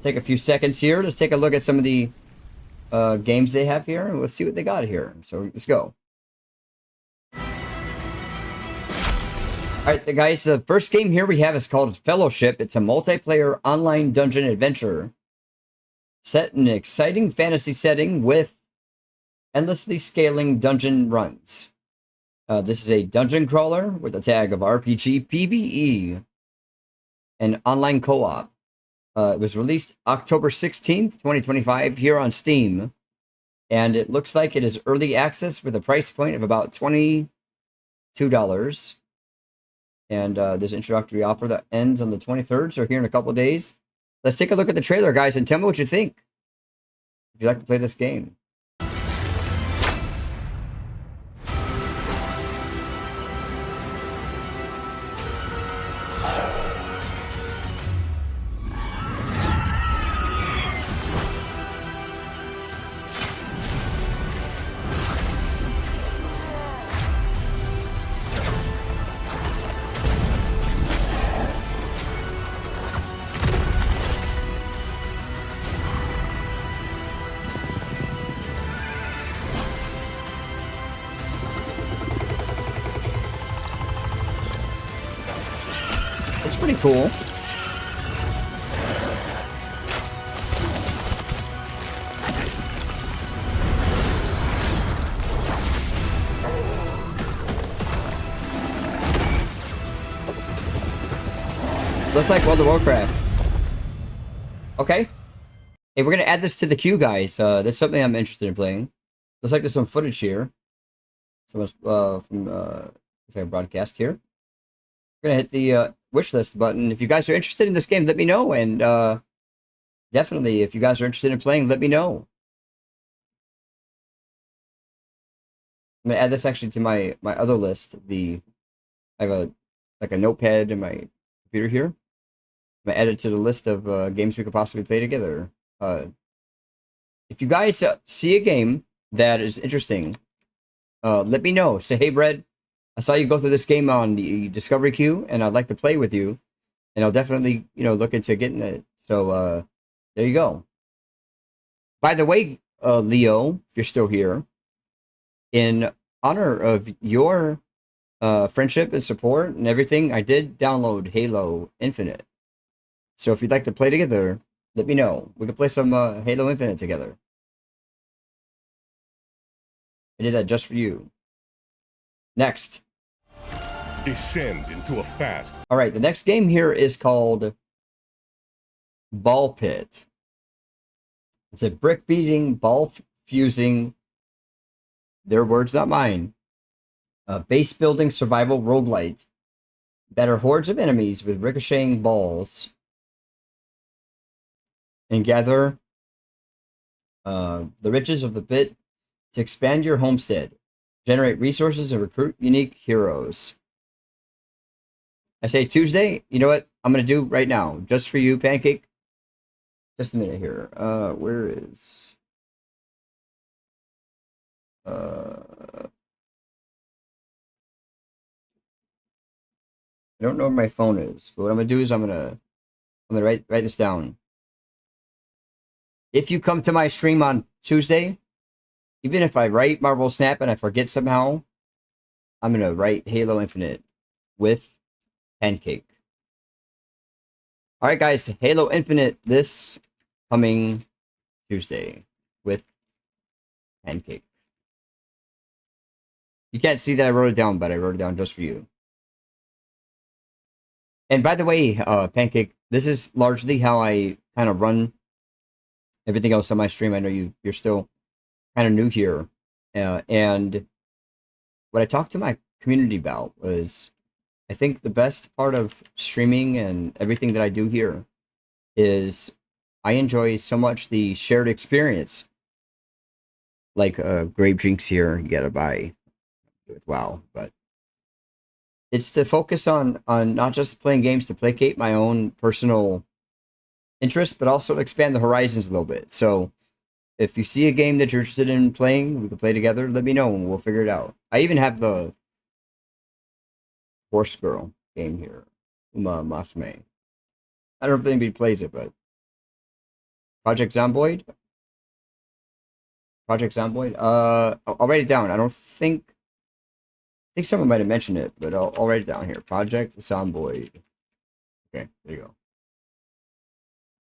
take a few seconds here. Let's take a look at some of the games they have here, and we'll see what they got here. So let's go. All right, guys, the first game here we have is called Fellowship. It's a multiplayer online dungeon adventure set in an exciting fantasy setting with endlessly scaling dungeon runs. This is a dungeon crawler with a tag of RPG, PvE, and online co-op. It was released October 16th, 2025 here on Steam. And it looks like it is early access with a price point of about $22. And there's an introductory offer that ends on the 23rd, so here in a couple days. Let's take a look at the trailer, guys, and tell me what you think. If you'd like to play this game. Looks pretty cool. Looks like World of Warcraft. Okay. Hey, we're gonna add this to the queue, guys. That's something I'm interested in playing. Looks like there's some footage here. Someone's from looks like a broadcast here. We're gonna hit the wish list button. If you guys are interested in this game, let me know. And definitely, if you guys are interested in playing, let me know. I'm gonna add this actually to my other list. I have a notepad in my computer here. I'm gonna add it to the list of games we could possibly play together. If you guys see a game that is interesting, let me know. Say, hey, Brad, I saw you go through this game on the Discovery queue, and I'd like to play with you. And I'll definitely, look into getting it. So, there you go. By the way, Leo, if you're still here, in honor of your friendship and support and everything, I did download Halo Infinite. So if you'd like to play together, let me know. We can play some Halo Infinite together. I did that just for you. Next. Descend into a fast. All right, the next game here is called Ball Pit. It's a brick beating, ball fusing, their words, not mine, base building survival roguelite. Batter hordes of enemies with ricocheting balls and gather the riches of the pit to expand your homestead, generate resources, and recruit unique heroes. I say Tuesday. You know what I'm going to do right now, just for you, Pancake? Just a minute here. Where is... I don't know where my phone is, but what I'm going to do is I'm going to write this down. If you come to my stream on Tuesday, even if I write Marvel Snap and I forget somehow, I'm going to write Halo Infinite with Pancake. All right, guys, Halo Infinite this coming Tuesday with Pancake. You can't see that I wrote it down, but I wrote it down just for you. And by the way, Pancake, this is largely how I kind of run everything else on my stream. I know you're still kind of new here. And what I talked to my community about was, I think the best part of streaming and everything that I do here is I enjoy so much the shared experience. Like grape drinks here, you gotta buy with WoW, but it's to focus on not just playing games to placate my own personal interest, but also to expand the horizons a little bit. So if you see a game that you're interested in playing, we can play together. Let me know and we'll figure it out. I even have the Horse Girl game here, Uma Masume. I don't know if anybody plays it, but Project Zomboid. Project Zomboid. I'll write it down. I think someone might have mentioned it, but I'll write it down here. Project Zomboid. Okay, there you go.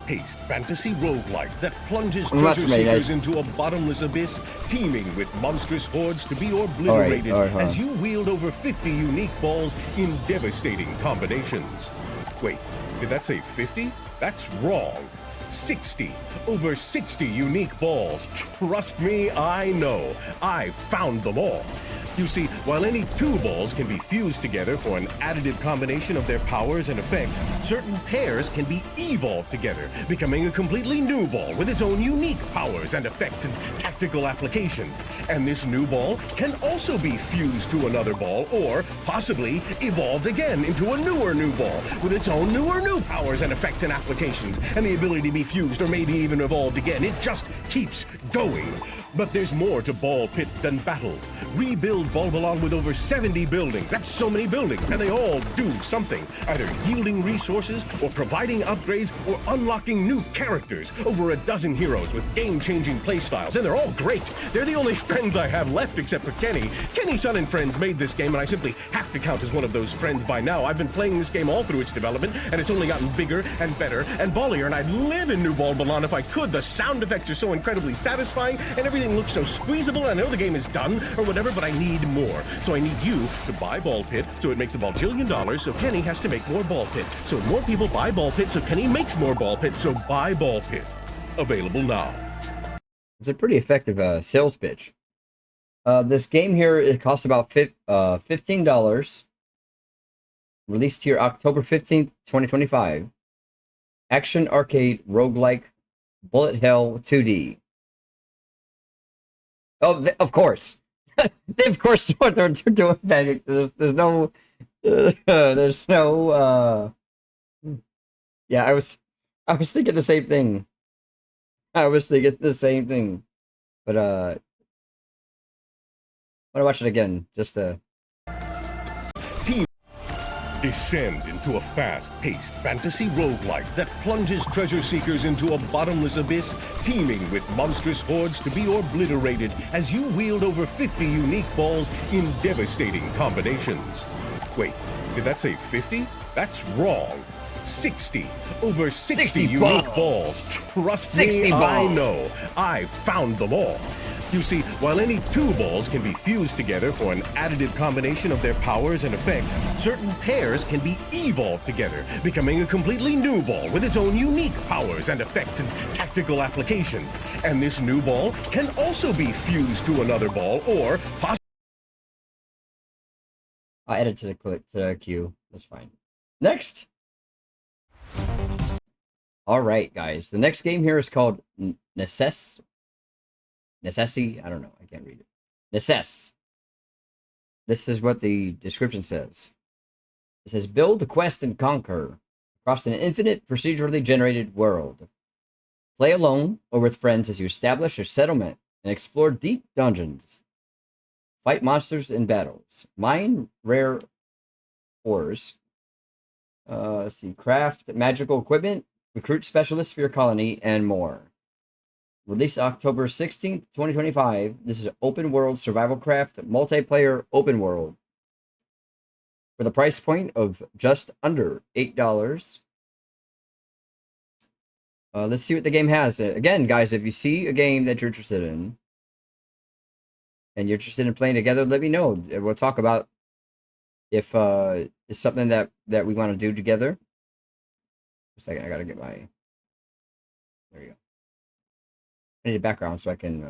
Paced fantasy roguelike that plunges I'm not treasure familiar, seekers guys. into a bottomless abyss, teeming with monstrous hordes to be obliterated all right, hold as on. you wield over 50 unique balls in devastating combinations. Wait, did that say 50? That's wrong. 60. Over 60 unique balls. Trust me, I know. I found them all. You see, while any two balls can be fused together for an additive combination of their powers and effects, certain pairs can be evolved together, becoming a completely new ball with its own unique powers and effects and tactical applications. And this new ball can also be fused to another ball or possibly evolved again into a newer new ball with its own newer new powers and effects and applications and the ability to be fused or maybe even evolved again. It just keeps going. But there's more to Ball Pit than battle. Rebuild Ball Belong with over 70 buildings. That's so many buildings, and they all do something, either yielding resources or providing upgrades or unlocking new characters. Over a dozen heroes with game-changing playstyles, and they're all great. They're the only friends I have left except for Kenny. Kenny Son and Friends made this game, and I simply have to count as one of those friends by now. I've been playing this game all through its development, and it's only gotten bigger and better and ballier, and I'd live in New Ball Belong if I could. The sound effects are so incredibly satisfying, and everything looks so squeezable. I know the game is done or whatever, but I need more. So I need you to buy Ball Pit so it makes a bajillion dollars, so Kenny has to make more Ball Pit. So more people buy Ball Pit, so Kenny makes more Ball Pit. So buy Ball Pit. Available now. It's a pretty effective sales pitch. This game here, it costs about $15. Released here October 15th, 2025. Action arcade roguelike bullet hell 2D. Oh, of course. They of course what they're doing. There's no yeah, I was thinking the same thing. But I want to watch it again just to Descend into a fast-paced fantasy roguelike that plunges treasure seekers into a bottomless abyss, teeming with monstrous hordes to be obliterated as you wield over 50 unique balls in devastating combinations. Wait, did that say 50? That's wrong. 60. Over 60 unique balls. Trust 60 me, I balls. know. I found them all. You see, while any two balls can be fused together for an additive combination of their powers and effects, certain pairs can be evolved together, becoming a completely new ball with its own unique powers and effects and tactical applications. And this new ball can also be fused to another ball or possibly I'll edit to the queue. That's fine. Next. All right, guys. The next game here is called Necessi. I don't know. I can't read it. Necess. This is what the description says. It says, build, quest, and conquer across an infinite procedurally generated world. Play alone or with friends as you establish a settlement and explore deep dungeons. Fight monsters in battles. Mine rare ores. Let's see. Craft magical equipment. Recruit specialists for your colony, and more. Released October 16th, 2025. This is an open world survival craft multiplayer open world. For the price point of just under $8. Let's see what the game has. Again, guys, if you see a game that you're interested in, and you're interested in playing together, let me know. We'll talk about if it's something that we want to do together. A second, I gotta get my... There you go. I need a background so I can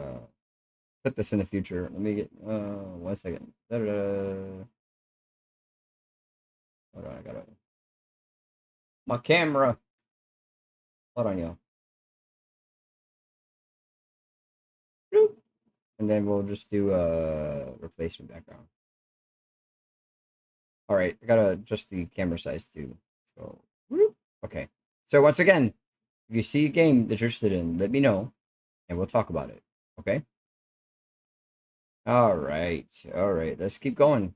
put this in the future. Let me get 1 second. Hold on, I gotta my camera. Hold on, y'all. And then we'll just do replacement background. All right, I gotta adjust the camera size too. So okay. So once again, if you see a game that you're interested in, let me know. And we'll talk about it. Okay? All right. Let's keep going.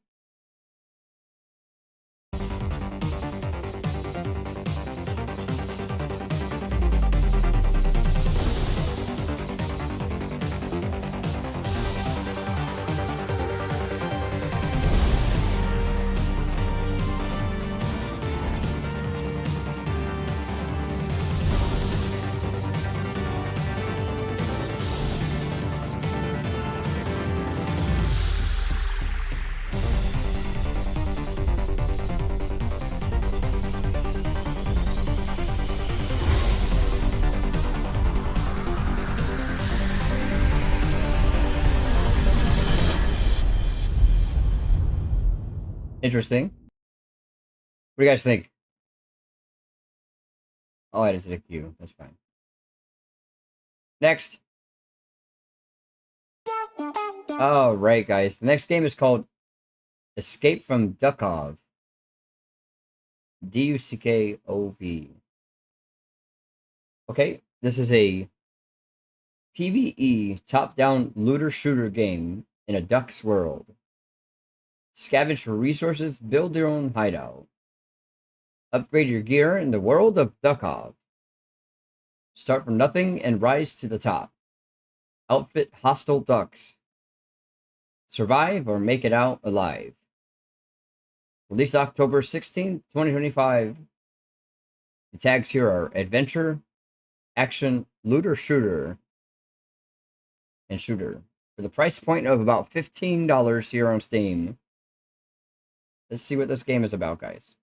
Interesting. What do you guys think? I'll add it to the queue. That's fine. Next. All right, guys. The next game is called Escape from Duckov. Duckov. Okay, this is a PvE top-down looter-shooter game in a duck's world. Scavenge for resources, build your own hideout. Upgrade your gear in the world of Duckov. Start from nothing and rise to the top. Outfit hostile ducks. Survive or make it out alive. Released October 16th, 2025. The tags here are adventure, action, looter, shooter, and shooter. For the price point of about $15 here on Steam. Let's see what this game is about, guys.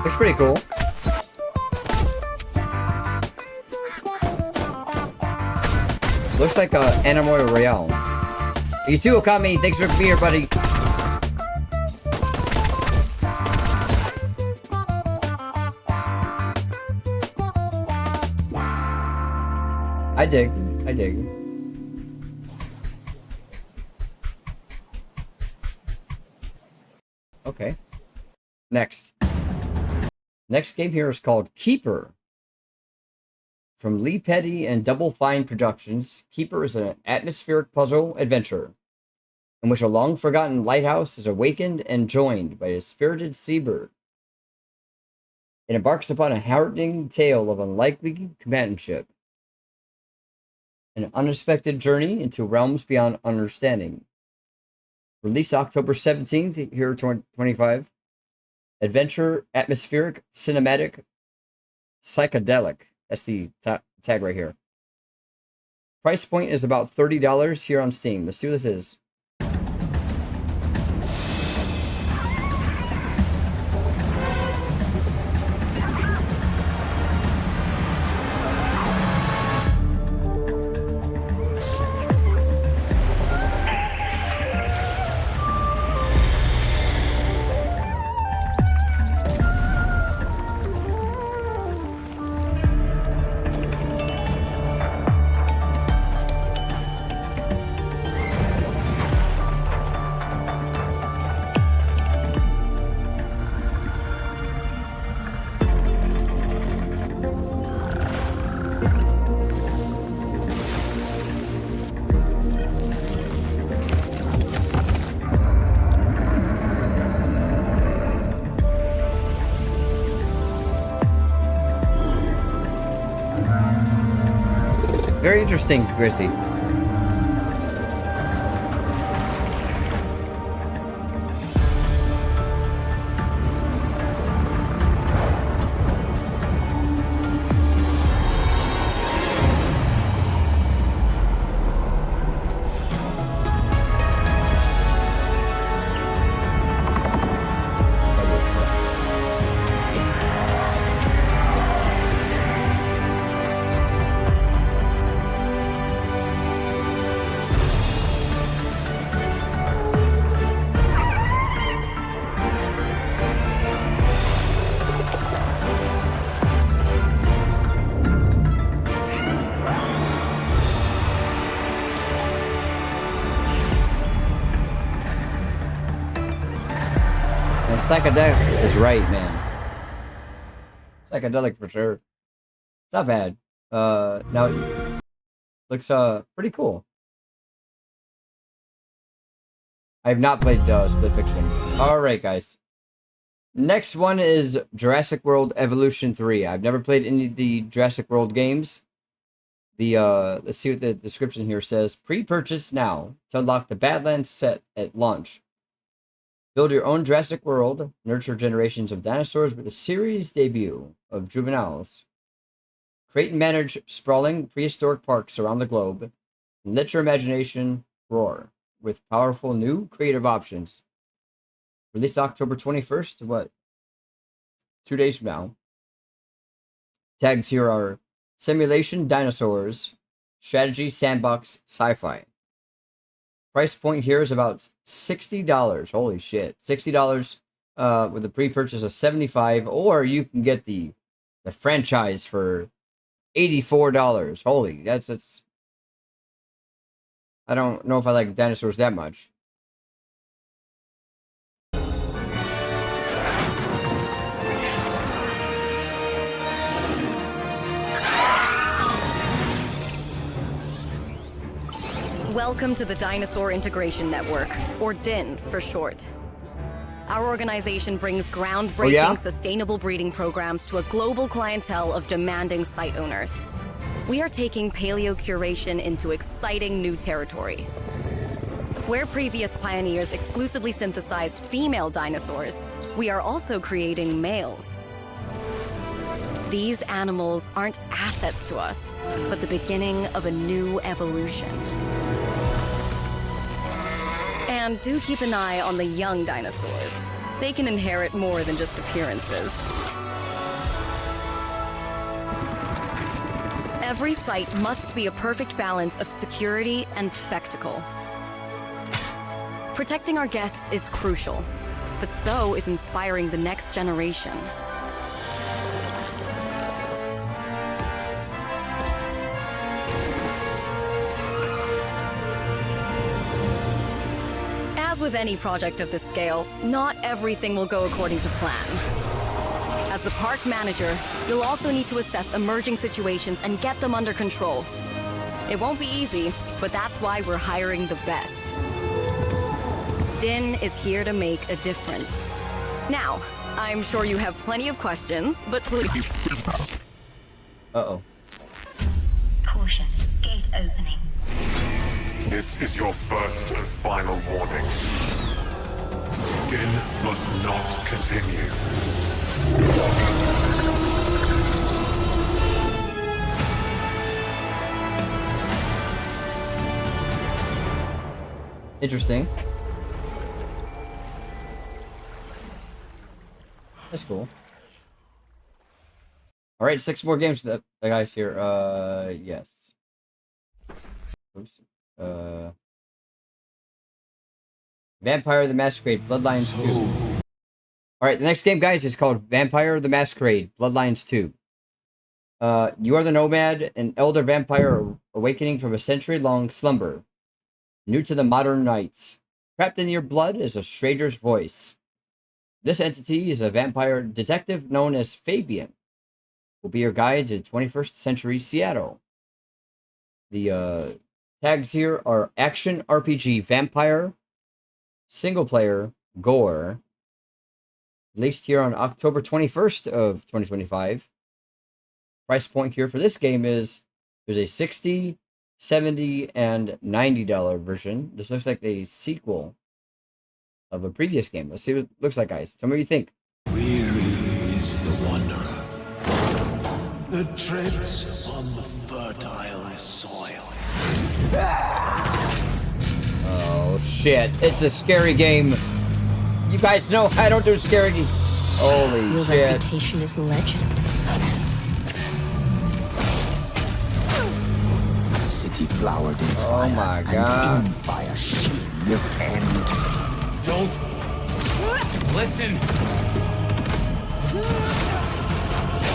Looks pretty cool. Looks like Animal Royale. You too, Okami. Thanks for being here, buddy. I dig. I dig. Okay. Next. Next game here is called Keeper. From Lee Petty and Double Fine Productions, Keeper is an atmospheric puzzle adventure in which a long-forgotten lighthouse is awakened and joined by a spirited seabird. It embarks upon a harrowing tale of unlikely companionship, an unexpected journey into realms beyond understanding. Released October 17th, here 2025. Adventure, atmospheric, cinematic, psychedelic. That's the tag right here. Price point is about $30 here on Steam. Let's see what this is. Very interesting, Chrissy. Psychedelic is right, man. Psychedelic for sure. It's not bad. Now it looks pretty cool. I have not played Split Fiction. All right, guys. Next one is Jurassic World Evolution 3. I've never played any of the Jurassic World games. Let's see what the description here says. Pre-purchase now to unlock the Badlands set at launch. Build your own Jurassic World, nurture generations of dinosaurs with a series debut of Juveniles. Create and manage sprawling prehistoric parks around the globe, and let your imagination roar with powerful new creative options. Released October 21st, what? 2 days from now. Tags here are simulation dinosaurs, strategy sandbox sci-fi. Price point here is about $60. Holy shit. $60 with a pre-purchase of $75, or you can get the franchise for $84. Holy, that's I don't know if I like dinosaurs that much. Welcome to the Dinosaur Integration Network, or DIN for short. Our organization brings groundbreaking, sustainable breeding programs to a global clientele of demanding site owners. We are taking paleocuration into exciting new territory. Where previous pioneers exclusively synthesized female dinosaurs, we are also creating males. These animals aren't assets to us, but the beginning of a new evolution. And do keep an eye on the young dinosaurs. They can inherit more than just appearances. Every site must be a perfect balance of security and spectacle. Protecting our guests is crucial, but so is inspiring the next generation. As with any project of this scale, not everything will go according to plan. As the park manager, you'll also need to assess emerging situations and get them under control. It won't be easy, but that's why we're hiring the best. DIN is here to make a difference. Now, I'm sure you have plenty of questions, but please... Uh-oh. Caution, gate opening. This is your first and final warning. DIN must not continue. Interesting. That's cool. All right, 6 more games for the guys here. Yes. Oops. Vampire the Masquerade Bloodlines 2. Alright, the next game, guys, is called Vampire the Masquerade Bloodlines 2. You are the Nomad, an elder vampire awakening from a century-long slumber. New to the modern nights. Trapped in your blood is a stranger's voice. This entity is a vampire detective known as Fabian. Will be your guide to 21st century Seattle. The tags here are action RPG vampire, single player, gore. Released here on October 21st of 2025. Price point here for this game is there's a $60, $70, and $90 version. This looks like a sequel of a previous game. Let's see what it looks like, guys. Tell me what you think. Weary is the wanderer that treads on the fertile soil. Oh shit! It's a scary game. You guys know I don't do scary games. Holy Your shit! reputation is legend. The city flowered in fire. Oh my god! And in fire she lived and Don't listen.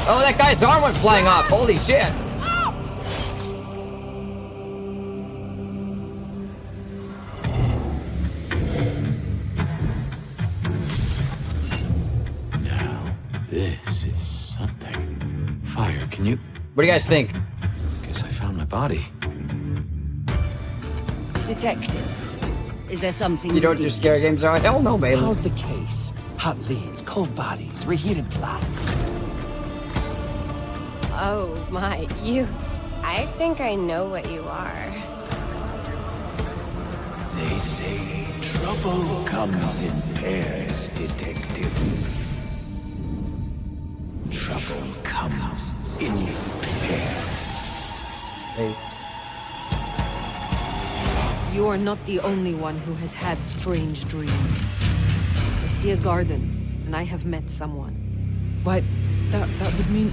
Oh, that guy's arm went flying off. Holy shit! Now, this is something. Fire, can you? What do you guys think? body. Detective, is there something You don't do scary games, are hell no, man. How's the case? Hot leads, cold bodies, reheated plots. Oh my, you. I think I know what you are. They say trouble comes in pairs, detective. Trouble comes in pairs. Hey. You are not the only one who has had strange dreams. I see a garden, and I have met someone. But that would mean...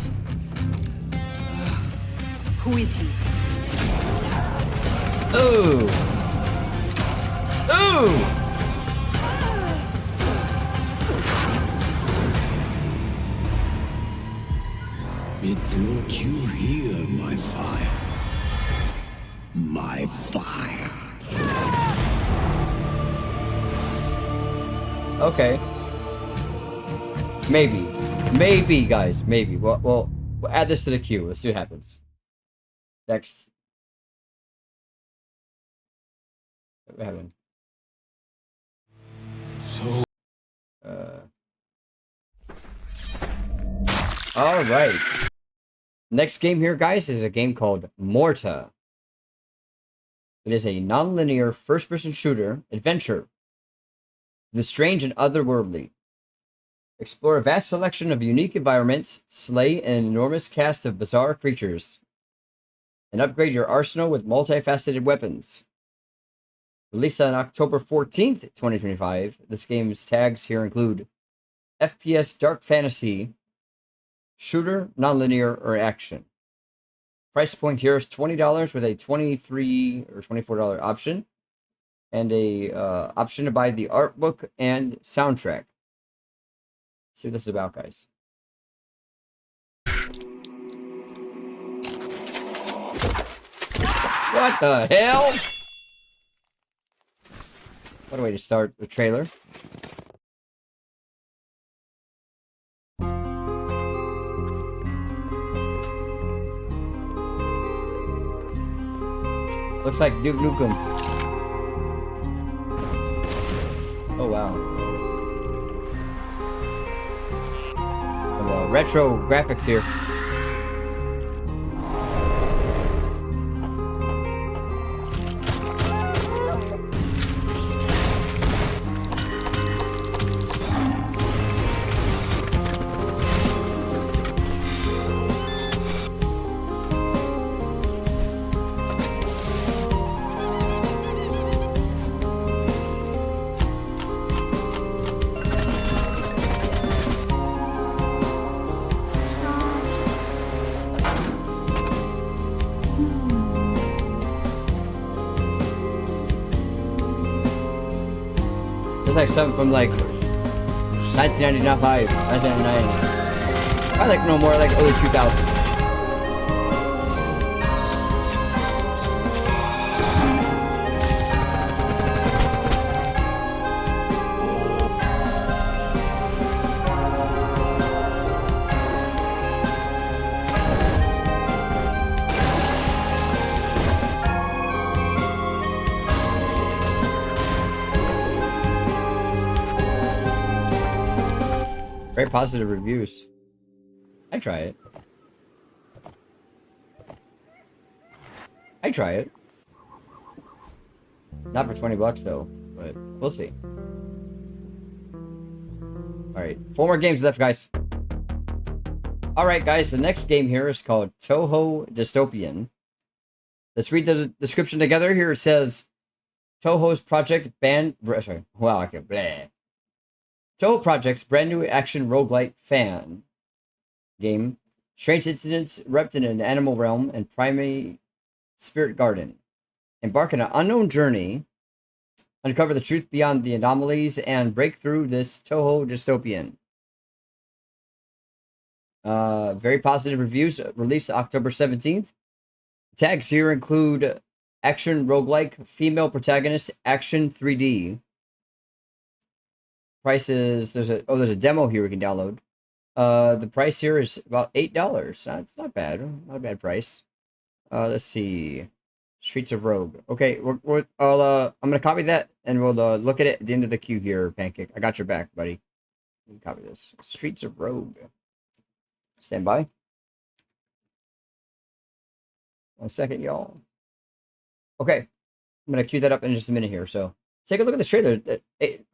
Who is he? Ooh. Ooh. It brought you here, my fire. My fire. Okay. Maybe. Maybe, guys. Maybe. We'll add this to the queue. Let's see what happens. Next. What happened? So... Alright. Next game here, guys, is a game called Morta. It is a non-linear first-person shooter adventure. The strange and otherworldly. Explore a vast selection of unique environments, slay an enormous cast of bizarre creatures, and upgrade your arsenal with multifaceted weapons. Released on October 14th, 2025, this game's tags here include FPS Dark Fantasy, Shooter, Nonlinear, or Action. Price point here is $20 with a $23 or $24 option, and a option to buy the art book and soundtrack. Let's see what this is about, guys. What the hell? What a way to start the trailer. Looks like Duke Nukem. Oh wow. Some retro graphics here. It's like something from like 1999, 1999. I like no more like early 2000s. Very positive reviews. I try it. I try it. Not for 20 bucks though, but we'll see. Alright, 4 more games left, guys. Alright, guys, the next game here is called Touhou Dystopian. Let's read the description together. Here it says, Touhou's project banned... Sorry, wow, okay, bleh. Touhou Project's brand new action roguelite fan game. Strange incidents erupt in an animal realm and primate spirit garden. Embark on an unknown journey, uncover the truth beyond the anomalies, and break through this Touhou dystopian. Very positive reviews. Released October 17th. Tags here include action roguelike, female protagonist, action 3D. Prices, there's a demo here we can download. The price here is about $8. It's not bad. Not a bad price. Let's see. Streets of Rogue. Okay, I'm gonna copy that and we'll look at it at the end of the queue here, Pancake. I got your back, buddy. Let me copy this. Streets of Rogue. Stand by. 1 second, y'all. Okay, I'm gonna queue that up in just a minute here. So take a look at the trailer.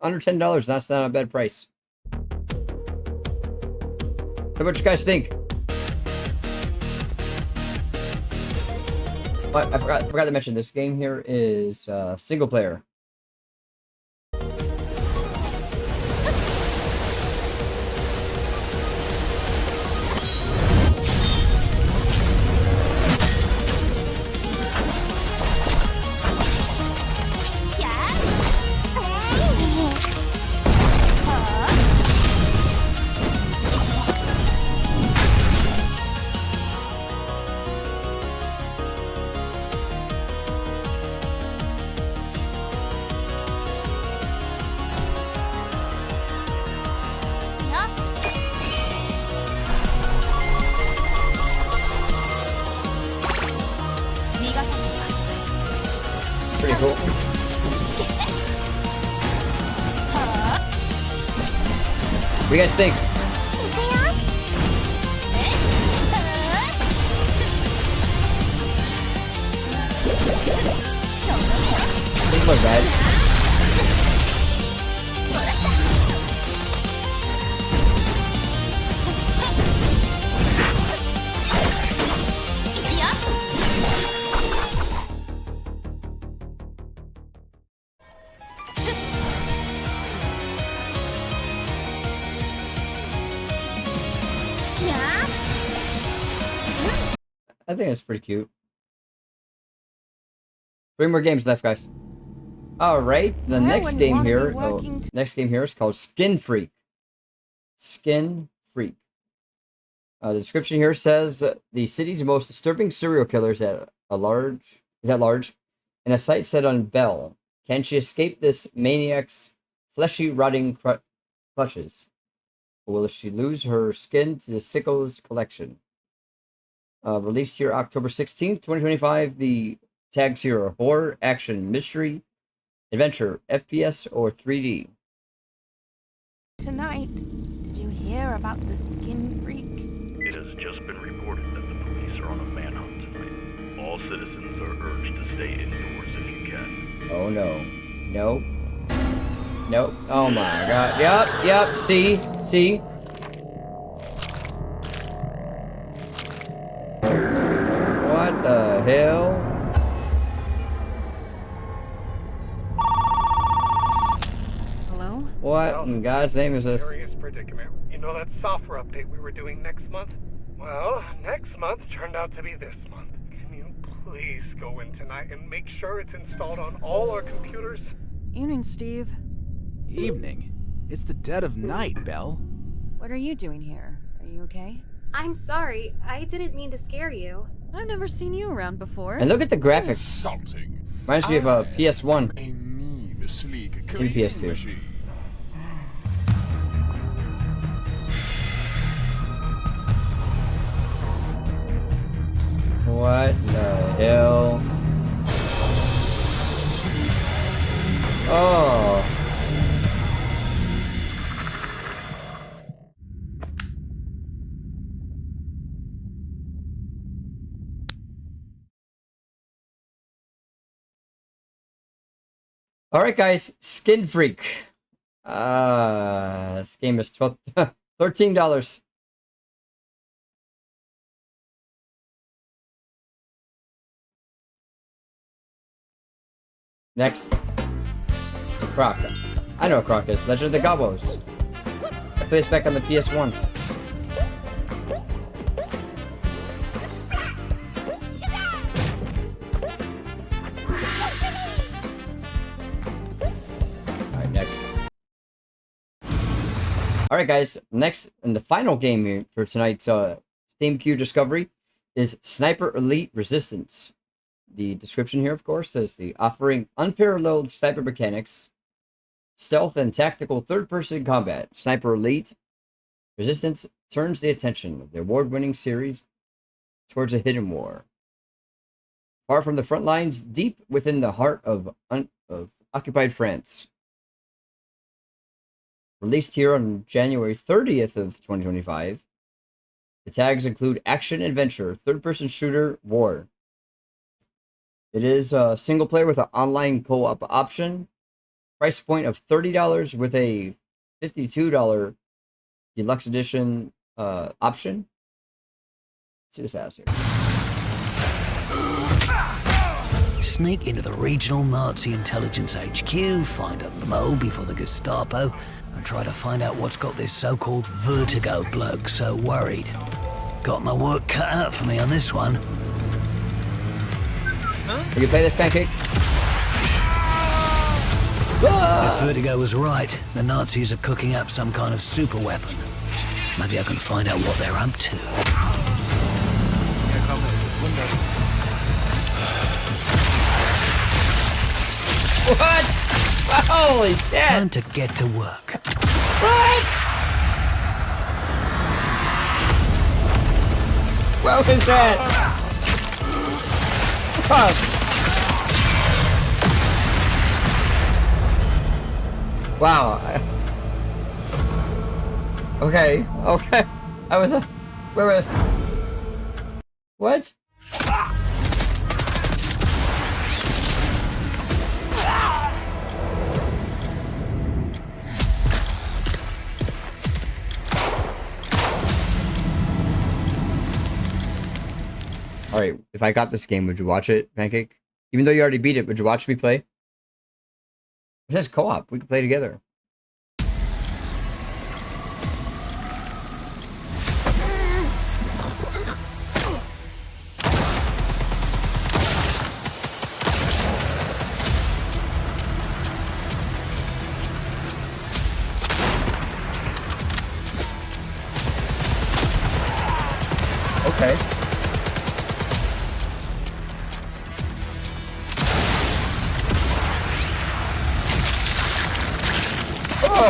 Under $10. That's not a bad price. So what you guys think? But I forgot to mention this game here is single player. Pretty cool. What do you guys think? Doesn't look bad. I think it's pretty cute. 3 more games left, guys. All right, the next game here. Next game here is called Skin Freak. Skin Freak. The description here says the city's most disturbing serial killer is at large, in a site set on Bell. Can she escape this maniac's fleshy, rotting clutches? Or will she lose her skin to the Sickos collection? Released here October 16th, 2025. The tags here are horror, action, mystery, adventure, FPS, or 3D. Tonight, did you hear about the Skin Freak? It has just been reported that the police are on a manhunt tonight. All citizens are urged to stay indoors if you can. Oh no. Nope. Nope. Oh my god. Yep. See? What the hell? Hello? What in God's name is this? Serious predicament. You know that software update we were doing next month? Well, next month turned out to be this month. Can you please go in tonight and make sure it's installed on all our computers? Evening, Steve. Evening? It's the dead of night, Belle. What are you doing here? Are you okay? I'm sorry. I didn't mean to scare you. I've never seen you around before. And look at the graphics. Insulting. Reminds me of a PS1 A mean, sleek, and clean PS2. machine. What the hell? Oh. All right, guys, Skin Freak. This game is $13. Next, Croc. I know what Croc is. Legend of the Gobos. I play this back on the PS1. Alright, next. Alright, guys. Next, and the final game here for tonight's Steam Queue Discovery is Sniper Elite Resistance. The description here, of course, says the offering unparalleled sniper mechanics, stealth, and tactical third-person combat. Sniper Elite Resistance turns the attention of the award-winning series towards a hidden war. far from the front lines, deep within the heart of occupied France. Released here on January 30th of 2025. The tags include action, adventure, third-person shooter, war. It is a single player with an online co-op option. Price point of $30 with a $52 deluxe edition option. Let's see this ass here. Sneak into the regional Nazi intelligence HQ, find a Mo before the Gestapo, and try to find out what's got this so-called Vertigo bloke so worried. Got my work cut out for me on this one. You can play this, Pancake? If Vertigo was right, the Nazis are cooking up some kind of super weapon. Maybe I can find out what they're up to. What? Holy shit! Time to get to work. What? What was that? Wow. Okay. I was where was... What? All right, if I got this game, would you watch it, Pancake? Even though you already beat it, would you watch me play? It says co-op. We can play together. Okay.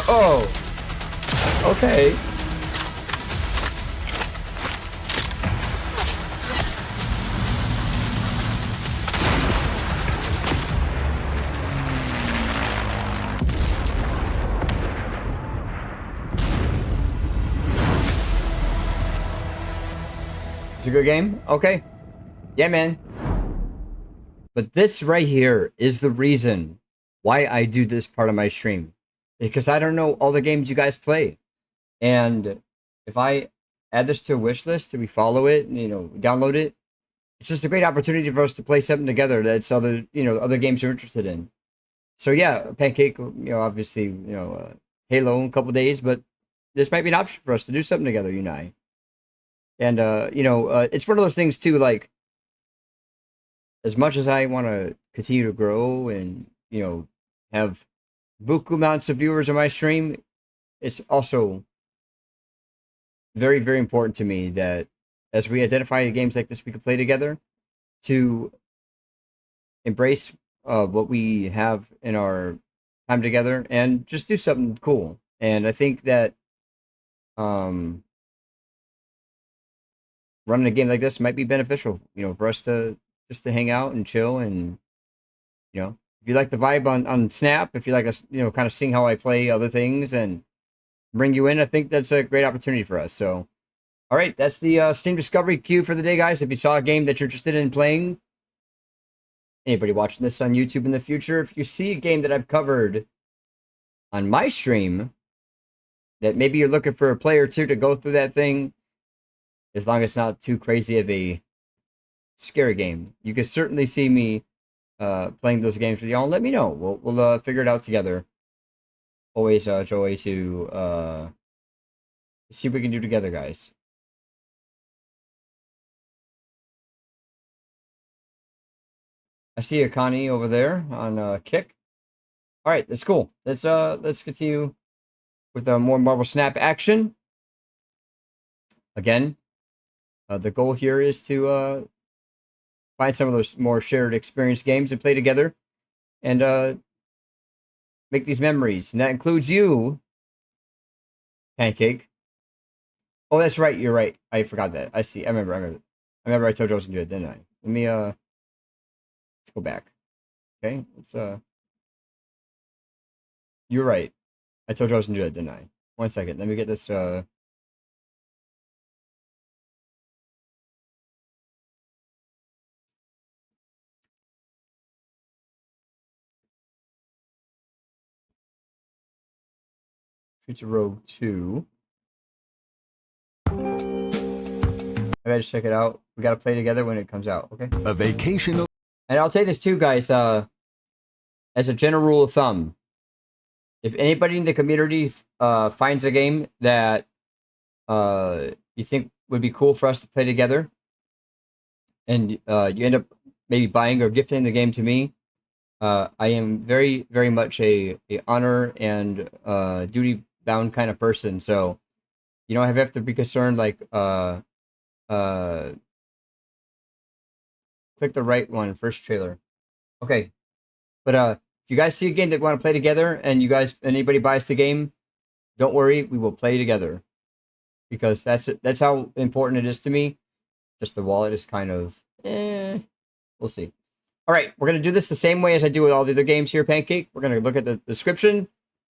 Oh, okay. It's a good game? Okay. Yeah, man. But this right here is the reason why I do this part of my stream. Because I don't know all the games you guys play. And if I add this to a wish list, and we follow it, and, download it, it's just a great opportunity for us to play something together that's other games you're interested in. So yeah, Pancake, obviously, Halo in a couple days, but this might be an option for us to do something together, you and I. And, it's one of those things too, like, as much as I want to continue to grow and, have buku amounts of viewers on my stream, it's also very, very important to me that as we identify games like this we can play together, to embrace what we have in our time together and just do something cool. And I think that running a game like this might be beneficial, for us to just to hang out and chill and, if you like the vibe on Snap, if you like us, kind of seeing how I play other things and bring you in, I think that's a great opportunity for us. So, all right, that's the Steam Discovery queue for the day, guys. If you saw a game that you're interested in playing, anybody watching this on YouTube in the future, if you see a game that I've covered on my stream that maybe you're looking for a player or two to go through that thing, as long as it's not too crazy of a scary game, you can certainly see me playing those games with y'all, and let me know. We'll figure it out together. Always joy to see what we can do together, guys. I see Akani over there on Kick. All right, that's cool. Let's continue with more Marvel Snap action. Again, the goal here is to find some of those more shared experience games and play together and make these memories. And that includes you, Pancake. Oh, that's right. You're right. I forgot that. I see. I remember I told you I was going to do it, didn't I? Let me Let's go back. Okay, let's you're right. I told you I was gonna do that, didn't I? 1 second. Let me get this Streets of Rogue 2. I gotta just check it out. We gotta play together when it comes out, okay? A vacation. And I'll tell you this too, guys, as a general rule of thumb. If anybody in the community finds a game that you think would be cool for us to play together, and you end up maybe buying or gifting the game to me, I am very, very much a honor and duty bound kind of person. So you don't have to be concerned like click the right one, first trailer. Okay. But if you guys see a game that want to play together and anybody buys the game, don't worry, we will play together. Because that's how important it is to me. Just the wallet is kind of we'll see. All right, we're going to do this the same way as I do with all the other games here, Pancake. We're going to look at the description,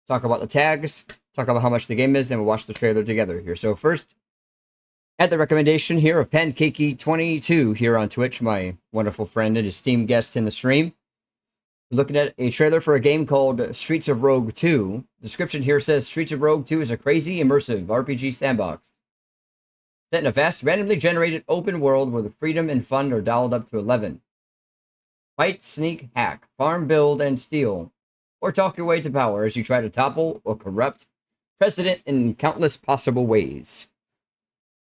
talk about the tags, talk about how much the game is, and we'll watch the trailer together here. So first, at the recommendation here of Pancakey22 here on Twitch, my wonderful friend and esteemed guest in the stream. We're looking at a trailer for a game called Streets of Rogue 2. The description here says, Streets of Rogue 2 is a crazy, immersive RPG sandbox set in a vast, randomly generated open world where the freedom and fun are dialed up to 11. Fight, sneak, hack, farm, build, and steal, or talk your way to power as you try to topple or corrupt president in countless possible ways,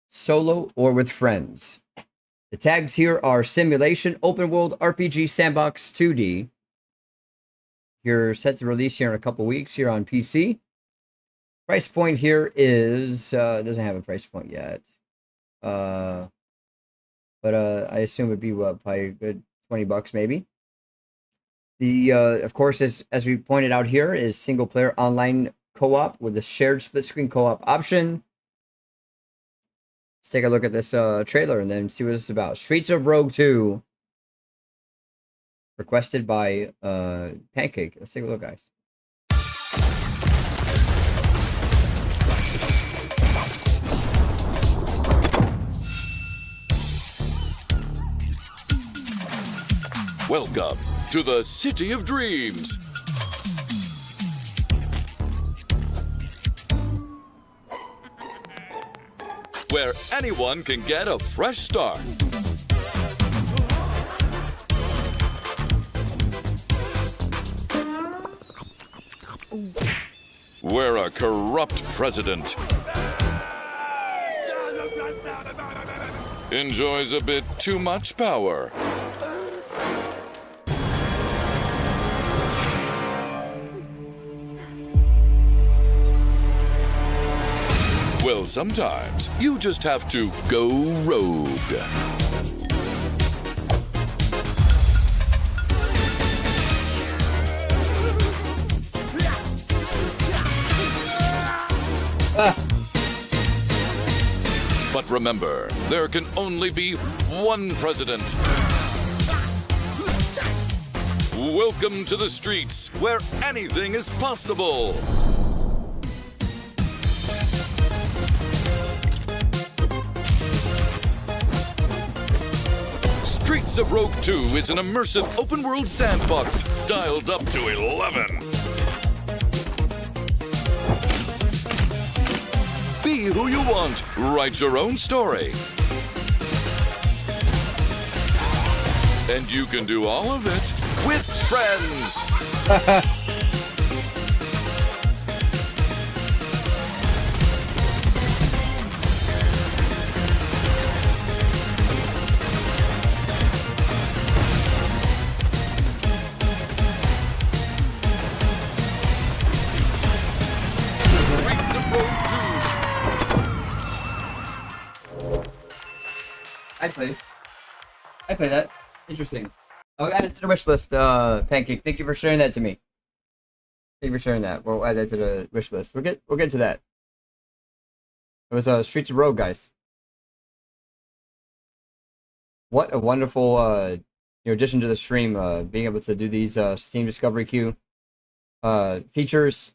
solo or with friends. The tags here are simulation, open world, RPG, sandbox, 2D. You're set to release here in a couple weeks here on PC. Price point here is doesn't have a price point yet, but I assume it'd be probably a good $20 maybe. The of course, as we pointed out here, is single player online co-op with a shared split screen co-op option. Let's take a look at this trailer and then see what this is about. Streets of Rogue 2, requested by Pancake. Let's take a look, guys. Welcome to the City of Dreams. Where anyone can get a fresh start. Where a corrupt president enjoys a bit too much power. Well, sometimes you just have to go rogue. But remember, there can only be one president. Welcome to the streets, where anything is possible. Streets of Rogue 2 is an immersive open-world sandbox dialed up to 11. Be who you want. Write your own story. And you can do all of it with friends. I play that. Interesting. I'll add it to the wish list, Pancake. Thank you for sharing that to me. Thank you for sharing that. We'll add that to the wish list. We'll get to that. It was Streets of Rogue, guys. What a wonderful in addition to the stream, being able to do these Steam Discovery Queue features